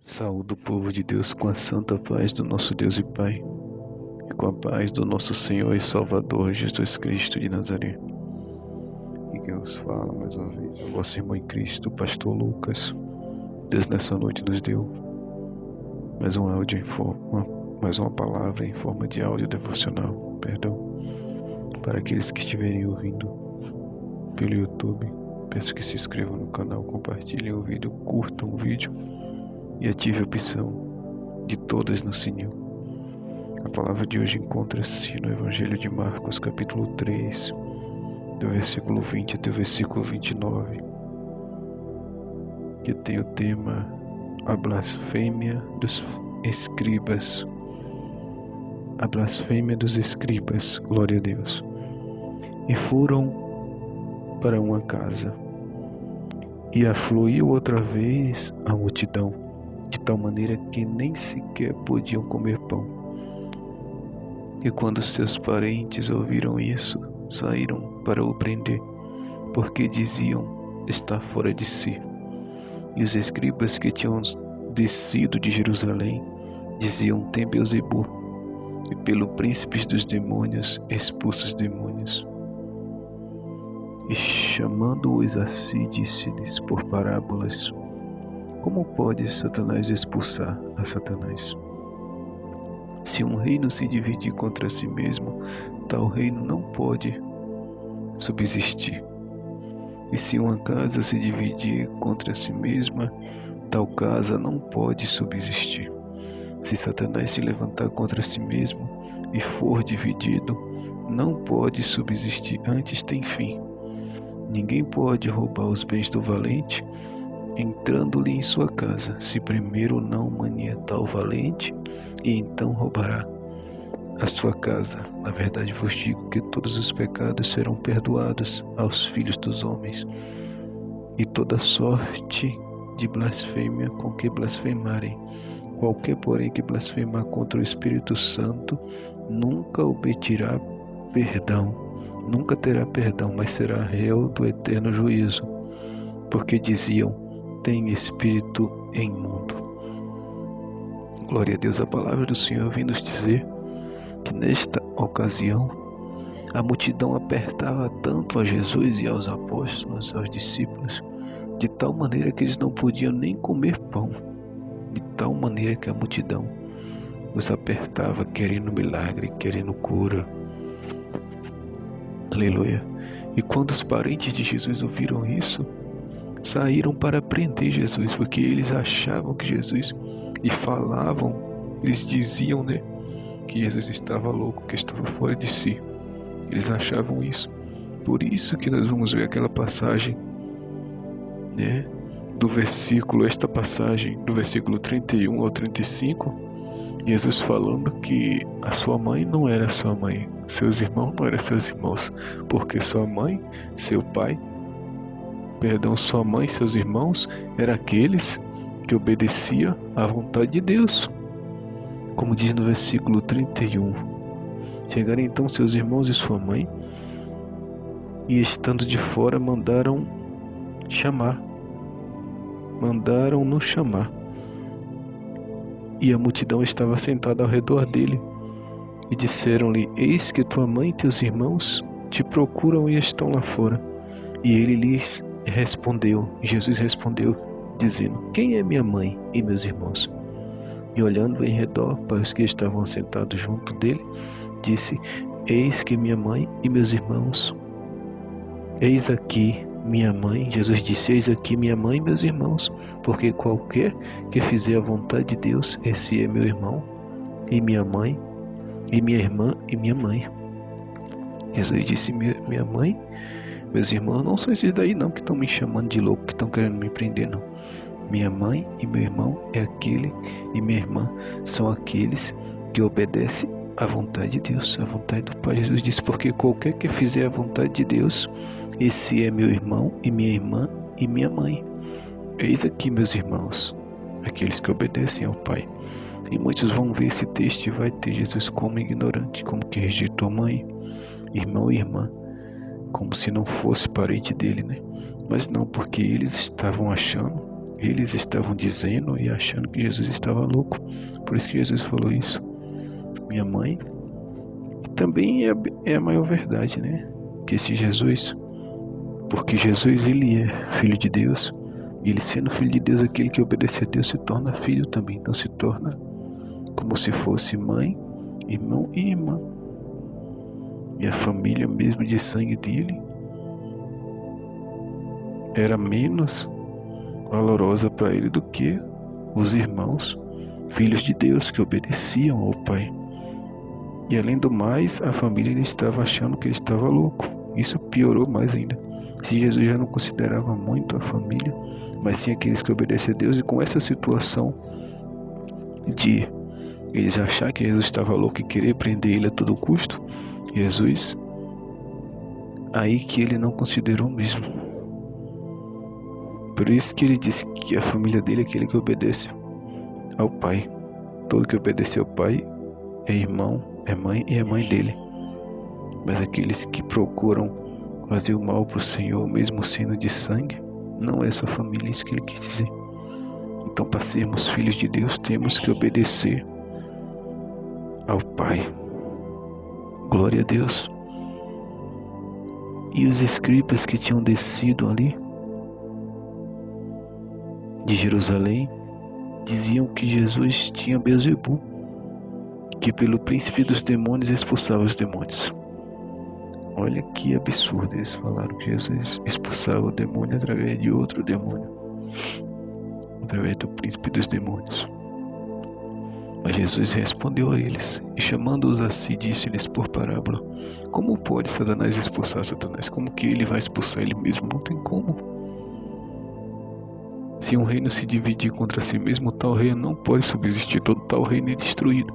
Saúde o povo de Deus com a santa paz do nosso Deus e Pai, e com a paz do nosso Senhor e Salvador Jesus Cristo de Nazaré. E quem vos fala mais uma vez é o vosso irmão em Cristo, o pastor Lucas. Deus nessa noite nos deu mais um áudio mais uma palavra em forma de áudio devocional, para aqueles que estiverem ouvindo pelo YouTube. Peço que se inscrevam no canal, compartilhem o vídeo, curtam o vídeo e ative a opção de todas no sininho. A palavra de hoje encontra-se no Evangelho de Marcos, capítulo 3, do versículo 20 até o versículo 29, que tem o tema A blasfêmia dos escribas. A blasfêmia dos escribas, glória a Deus. E foram para uma casa, e afluiu outra vez a multidão, de tal maneira que nem sequer podiam comer pão. E quando seus parentes ouviram isso, saíram para o prender, porque diziam estar fora de si. E os escribas que tinham descido de Jerusalém diziam: tem Beelzebul, e pelo príncipe dos demônios expulsa os demônios. E chamando-os a si, disse-lhes por parábolas: como pode Satanás expulsar a Satanás? Se um reino se dividir contra si mesmo, tal reino não pode subsistir. E se uma casa se dividir contra si mesma, tal casa não pode subsistir. Se Satanás se levantar contra si mesmo e for dividido, não pode subsistir, antes tem fim. Ninguém pode roubar os bens do valente, entrando-lhe em sua casa, se primeiro não manietar o valente, e então roubará a sua casa. Na verdade vos digo que todos os pecados serão perdoados aos filhos dos homens, e toda sorte de blasfêmia com que blasfemarem. Qualquer, porém, que blasfemar contra o Espírito Santo nunca obterá perdão, mas será réu do eterno juízo, porque diziam: tem espírito imundo. Glória a Deus. A palavra do Senhor vem nos dizer que nesta ocasião a multidão apertava tanto a Jesus e aos apóstolos, aos discípulos, de tal maneira que eles não podiam nem comer pão, de tal maneira que a multidão os apertava, querendo milagre, querendo cura. Aleluia. E quando os parentes de Jesus ouviram isso, saíram para prender Jesus, porque eles achavam que Jesus, e falavam, eles diziam, que Jesus estava louco, que estava fora de si. Eles achavam isso. Por isso que nós vamos ver aquela passagem, esta passagem do versículo 31 ao 35, Jesus falando que a sua mãe não era sua mãe, seus irmãos não eram seus irmãos, porque sua mãe, sua mãe e seus irmãos eram aqueles que obedeciam à vontade de Deus. Como diz no versículo 31, chegaram então seus irmãos e sua mãe, e estando de fora mandaram-no chamar. E a multidão estava sentada ao redor dele, e disseram-lhe: eis que tua mãe e teus irmãos te procuram e estão lá fora. E ele lhes respondeu, Jesus respondeu, dizendo: quem é minha mãe e meus irmãos? E olhando em redor para os que estavam sentados junto dele, disse: eis que minha mãe e meus irmãos. Eis aqui minha mãe. Jesus disse: eis aqui minha mãe e meus irmãos, porque qualquer que fizer a vontade de Deus, esse é meu irmão e minha mãe e minha irmã e minha mãe. Jesus disse: minha mãe, meus irmãos não são esses daí não que estão me chamando de louco, que estão querendo me prender não. Minha mãe e meu irmão é aquele, e minha irmã são aqueles que obedecem à vontade de Deus, à vontade do Pai. Jesus disse: porque qualquer que fizer a vontade de Deus, esse é meu irmão e minha irmã e minha mãe. Eis aqui meus irmãos, aqueles que obedecem ao Pai. E muitos vão ver esse texto e vai ter Jesus como ignorante, como que rejeitou mãe, irmão e irmã, como se não fosse parente dele, Mas não, porque eles estavam achando Eles estavam dizendo e achando que Jesus estava louco. Por isso que Jesus falou isso. Minha mãe. E também é a maior verdade, né? Que esse Jesus, porque Jesus, ele é filho de Deus. E ele sendo filho de Deus, aquele que obedece a Deus se torna filho também. Então se torna como se fosse mãe, irmão e irmã. E a família mesmo de sangue dele era menos valorosa para ele do que os irmãos, filhos de Deus, que obedeciam ao Pai. E além do mais, a família ele estava achando que ele estava louco. Isso piorou mais ainda. Se Jesus já não considerava muito a família, mas sim aqueles que obedecem a Deus, e com essa situação de eles achar que Jesus estava louco e querer prender ele a todo custo, Jesus, aí que ele não considerou mesmo. Por isso que ele disse que a família dele é aquele que obedece ao Pai. Todo que obedece ao Pai é irmão, é mãe e é mãe dele. Mas aqueles que procuram fazer o mal para o Senhor, mesmo sendo de sangue, não é sua família, isso que ele quis dizer. Então, para sermos filhos de Deus, temos que obedecer ao Pai. Glória a Deus. E os escribas que tinham descido ali de Jerusalém diziam que Jesus tinha Beelzebul, que pelo príncipe dos demônios expulsava os demônios. Olha que absurdo, eles falaram que Jesus expulsava o demônio através de outro demônio, através do príncipe dos demônios. Mas Jesus respondeu a eles, e chamando-os a si, disse-lhes por parábola: como pode Satanás expulsar Satanás? Como que ele vai expulsar ele mesmo? Não tem como. Se um reino se dividir contra si mesmo, tal reino não pode subsistir, todo tal reino é destruído.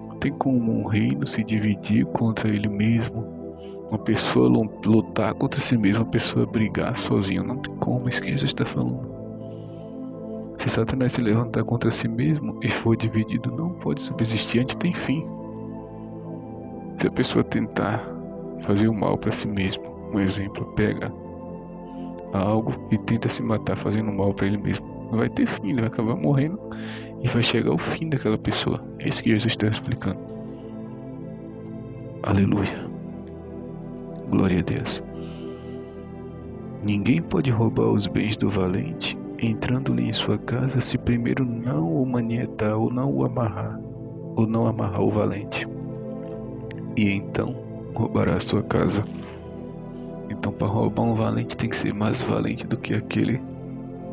Não tem como um reino se dividir contra ele mesmo, uma pessoa lutar contra si mesma, uma pessoa brigar sozinha, não tem como, isso que Jesus está falando. Se Satanás se levantar contra si mesmo e for dividido, não pode subsistir, antes tem fim. Se a pessoa tentar fazer o mal para si mesmo, um exemplo, pega algo e tenta se matar fazendo mal para ele mesmo, não vai ter fim, ele vai acabar morrendo e vai chegar ao fim daquela pessoa. É isso que Jesus está explicando. Aleluia. Glória a Deus. Ninguém pode roubar os bens do valente, entrando-lhe em sua casa, se primeiro não o manietar ou não o amarrar, ou não amarrar o valente. E então roubará a sua casa. Então, para roubar um valente tem que ser mais valente do que aquele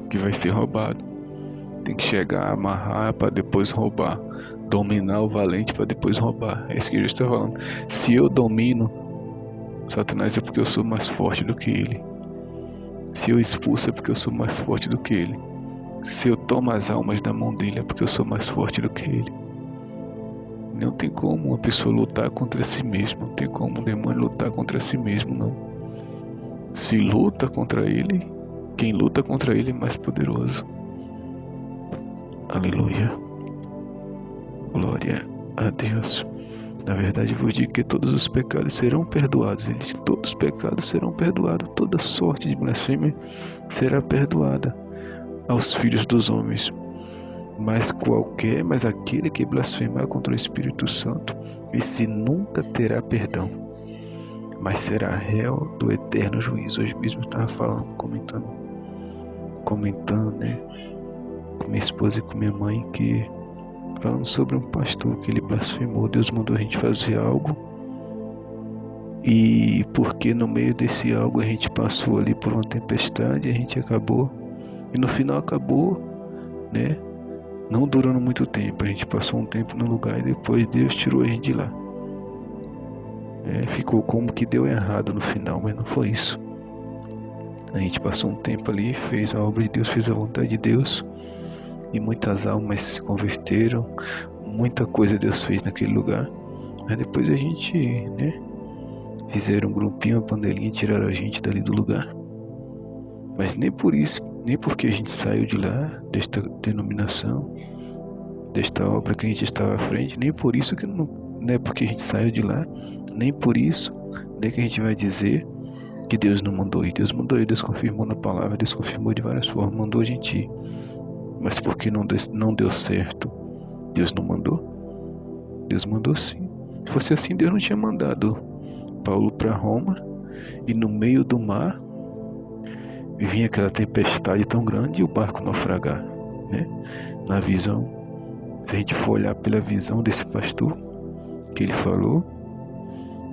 que vai ser roubado. Tem que chegar a amarrar para depois roubar, dominar o valente para depois roubar. É isso que Jesus está falando. Se eu domino Satanás, é porque eu sou mais forte do que ele. Se eu expulso, é porque eu sou mais forte do que ele. Se eu tomo as almas da mão dele, é porque eu sou mais forte do que ele. Não tem como uma pessoa lutar contra si mesma. Não tem como um demônio lutar contra si mesmo, não. Se luta contra ele, quem luta contra ele é mais poderoso. Aleluia. Glória a Deus. Na verdade, vos digo que todos os pecados serão perdoados. Ele disse: todos os pecados serão perdoados. Toda sorte de blasfêmia será perdoada aos filhos dos homens. Mas aquele que blasfemar contra o Espírito Santo, esse nunca terá perdão, mas será réu do eterno juízo. Hoje mesmo eu estava falando, comentando, né, com minha esposa e com minha mãe, que falando sobre um pastor que ele blasfemou. Deus mandou a gente fazer algo, e porque no meio desse algo a gente passou ali por uma tempestade, a gente acabou, e no final acabou, né, não durando muito tempo. A gente passou um tempo no lugar e depois Deus tirou a gente de lá. Ficou como que deu errado no final, mas não foi isso. A gente passou um tempo ali, fez a obra de Deus, fez a vontade de Deus, e muitas almas se converteram, muita coisa Deus fez naquele lugar. Aí depois a gente, né, fizeram um grupinho, uma panelinha, tiraram a gente dali do lugar. Mas nem por isso, nem porque a gente saiu de lá, desta denominação, desta obra que a gente estava à frente, nem por isso que não é porque a gente saiu de lá, nem por isso, nem que a gente vai dizer que Deus não mandou ir. Deus mandou ir, Deus confirmou na palavra, Deus confirmou de várias formas, mandou a gente ir. Mas porque não deu certo, Deus não mandou? Deus mandou sim. Se fosse assim, Deus não tinha mandado Paulo para Roma e no meio do mar vinha aquela tempestade tão grande e o barco naufragar, né? Na visão, se a gente for olhar pela visão desse pastor que ele falou,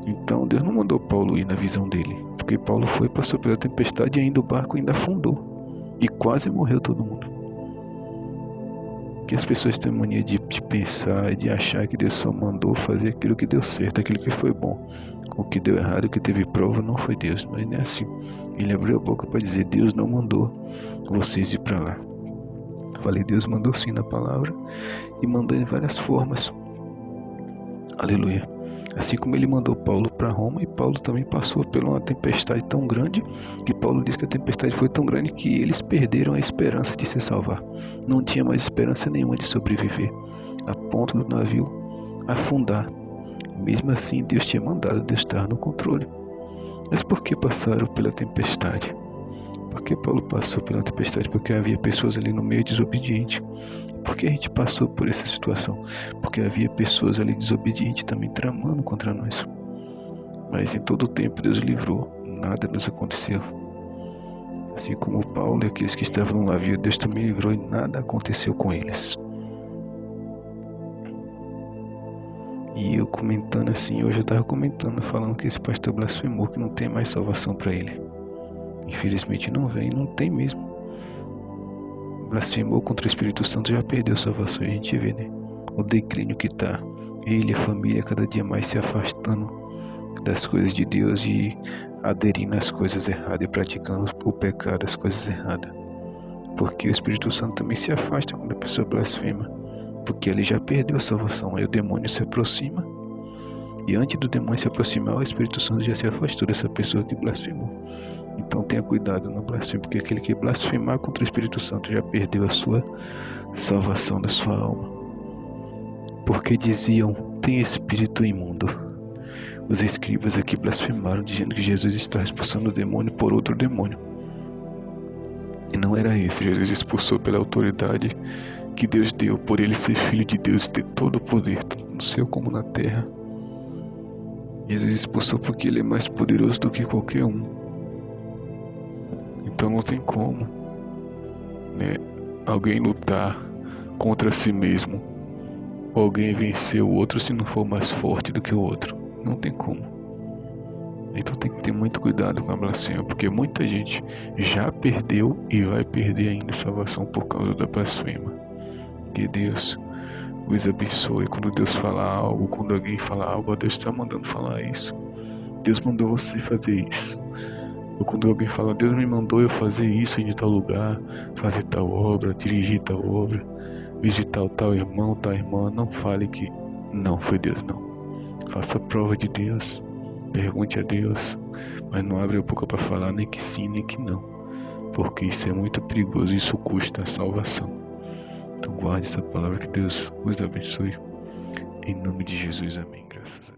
então Deus não mandou Paulo ir na visão dele, porque Paulo foi, passou pela tempestade e ainda o barco ainda afundou e quase morreu todo mundo. Que as pessoas têm mania de pensar e de achar que Deus só mandou fazer aquilo que deu certo, aquilo que foi bom. O que deu errado, o que teve prova, não foi Deus. Mas não é assim. Ele abriu a boca para dizer: Deus não mandou vocês ir para lá. Falei, Deus mandou sim na palavra e mandou em várias formas. Aleluia. Assim como ele mandou Paulo para Roma, e Paulo também passou por uma tempestade tão grande, que Paulo diz que a tempestade foi tão grande que eles perderam a esperança de se salvar. Não tinha mais esperança nenhuma de sobreviver, a ponto do navio afundar. Mesmo assim, Deus tinha mandado, Deus estar no controle. Mas por que passaram pela tempestade? Por que Paulo passou pela tempestade? Porque havia pessoas ali no meio desobedientes. Por que a gente passou por essa situação? Porque havia pessoas ali desobedientes também tramando contra nós. Mas em todo o tempo Deus livrou, nada nos aconteceu. Assim como Paulo e aqueles que estavam no navio, Deus também livrou e nada aconteceu com eles. E eu comentando assim, hoje eu estava comentando, falando que esse pastor blasfemou, que não tem mais salvação para ele. Infelizmente não vem, não tem mesmo. Blasfemou contra o Espírito Santo, já perdeu salvação. E a gente vê, né? O declínio que está. Ele e a família cada dia mais se afastando das coisas de Deus e aderindo às coisas erradas e praticando o pecado, as coisas erradas. Porque o Espírito Santo também se afasta quando a pessoa blasfema. Porque ele já perdeu a salvação. Aí o demônio se aproxima. E antes do demônio se aproximar, o Espírito Santo já se afastou dessa pessoa que blasfemou. Então tenha cuidado, não blasfeme, porque aquele que blasfemar contra o Espírito Santo já perdeu a sua salvação da sua alma. Porque diziam: tem espírito imundo. Os escribas aqui blasfemaram, dizendo que Jesus está expulsando o demônio por outro demônio. E não era esse. Jesus expulsou pela autoridade que Deus deu, por ele ser filho de Deus e ter todo o poder, tanto no céu como na terra. Jesus expulsou porque ele é mais poderoso do que qualquer um. Então não tem como, né, alguém lutar contra si mesmo, ou alguém vencer o outro se não for mais forte do que o outro. Não tem como. Então tem que ter muito cuidado com a blasfêmia, porque muita gente já perdeu e vai perder ainda a salvação por causa da blasfêmia. Que Deus os abençoe. Quando Deus falar algo, quando alguém falar algo, Deus está mandando falar isso. Deus mandou você fazer isso. Ou quando alguém fala: Deus me mandou eu fazer isso em tal lugar, fazer tal obra, dirigir tal obra, visitar o tal irmão, tal irmã, não fale que não foi Deus, não. Faça prova de Deus, pergunte a Deus, mas não abre a boca para falar nem que sim, nem que não, porque isso é muito perigoso, isso custa a salvação. Então guarde essa palavra, que Deus os abençoe. Em nome de Jesus, amém. Graças a Deus.